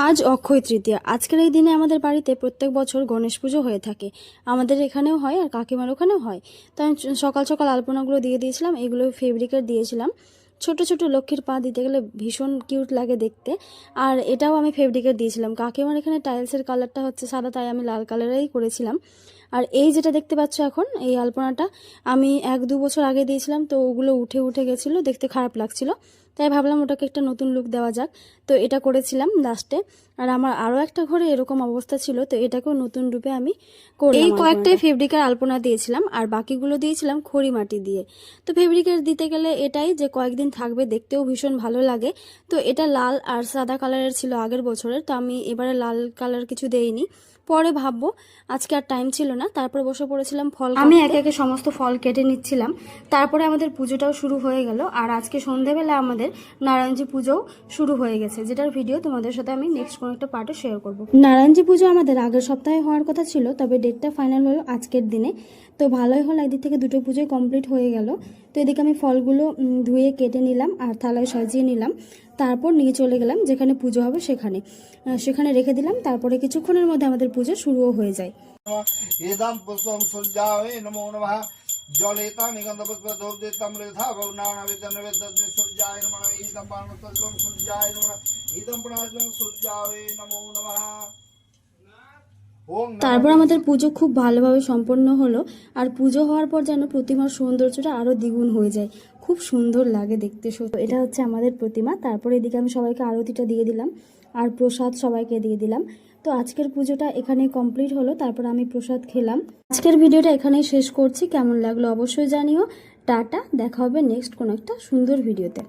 আজ অক্ষয় তৃতীয়া। আজকের এই দিনে আমাদের বাড়িতে প্রত্যেক বছর গণেশ পুজো হয়ে থাকে। আমাদের এখানেও হয় আর কাকিমার ওখানেও হয়। তো আমি সকাল সকাল আলপনাগুলো দিয়ে দিয়েছিলাম। এগুলো ফেব্রিকের দিয়েছিলাম। ছোট ছোট লক্ষ্মীর পা দিতে গেলে ভীষণ কিউট লাগে দেখতে। আর এটাও আমি ফেব্রিকের দিয়েছিলাম। কাকিমার এখানে টাইলসের কালারটা হচ্ছে সাদা, তাই আমি লাল কালারেরই করেছিলাম। আর এই যেটা দেখতে পাচ্ছ এখন, এই আলপনাটা আমি 1-2 বছর আগে দিয়েছিলাম। তো ওগুলো উঠে উঠে গেছিলো, দেখতে খারাপ লাগছিল। তাই ভাবলাম ওটাকে একটা নতুন লুক দেওয়া যাক। তো এটা করেছিলাম লাস্টে। আর আমার আরও একটা ঘরে এরকম অবস্থা ছিল, তো এটাকেও নতুন রূপে আমি করলাম। এই কয়েকটাই ফেব্রিকের আলপনা দিয়েছিলাম আর বাকিগুলো দিয়েছিলাম খড়ি মাটি দিয়ে। তো ফেব্রিকের দিতে গেলে এটাই যে কয়েকদিন থাকবে, দেখতেও ভীষণ ভালো লাগে। তো এটা লাল আর সাদা কালারের ছিল আগের বছরের, তো আমি এবারে লাল কালার কিছু দেইনি। পরে ভাববো, আজকে আর টাইম ছিল না। তারপর বসে পড়েছিলাম ফল। আমি একে একে সমস্ত ফল কেটে নিচ্ছিলাম। তারপরে আমাদের পুজোটাও শুরু হয়ে গেল। আর আজকে সন্ধ্যেবেলা আমাদের নারায়ণজি পুজোও শুরু হয়ে গেছে, যেটার ভিডিও তোমাদের সাথে আমি নেক্সট কোনো একটা পার্টে শেয়ার করবো। নারায়ণজি পুজো আমাদের আগের সপ্তাহে হওয়ার কথা ছিল, তবে ডেটটা ফাইনাল হলো আজকের দিনে। তো ভালোই হলো, একদিক থেকে দুটো পুজোই কমপ্লিট হয়ে গেল। তো এদিকে আমি ফলগুলো ধুয়ে কেটে নিলাম আর থালায় সাজিয়ে নিলাম। তারপর নিয়ে চলে গেলাম যেখানে পুজো হবে সেখানে রেখে দিলাম। তারপরে কিছুক্ষণের মধ্যে আমাদের পুজো শুরুও হয়ে যায়। তারপর আমাদের পুজো খুব ভালোভাবে সম্পন্ন হলো। আর পুজো হওয়ার পর যেন প্রতিমার সৌন্দর্যটা আরও দ্বিগুণ হয়ে যায়, খুব সুন্দর লাগে দেখতে। এটা হচ্ছে আমাদের প্রতিমা। তারপরে এদিকে আমি সবাইকে আরতিটা দিয়ে দিলাম আর প্রসাদ সবাইকে দিয়ে দিলাম। তো আজকের পুজোটা এখানেই কমপ্লিট হলো। তারপর আমি প্রসাদ খেলাম। আজকের ভিডিওটা এখানেই শেষ করছি। কেমন লাগলো অবশ্যই জানিও। টাটা, দেখা হবে নেক্সট কোনো একটা সুন্দর ভিডিওতে।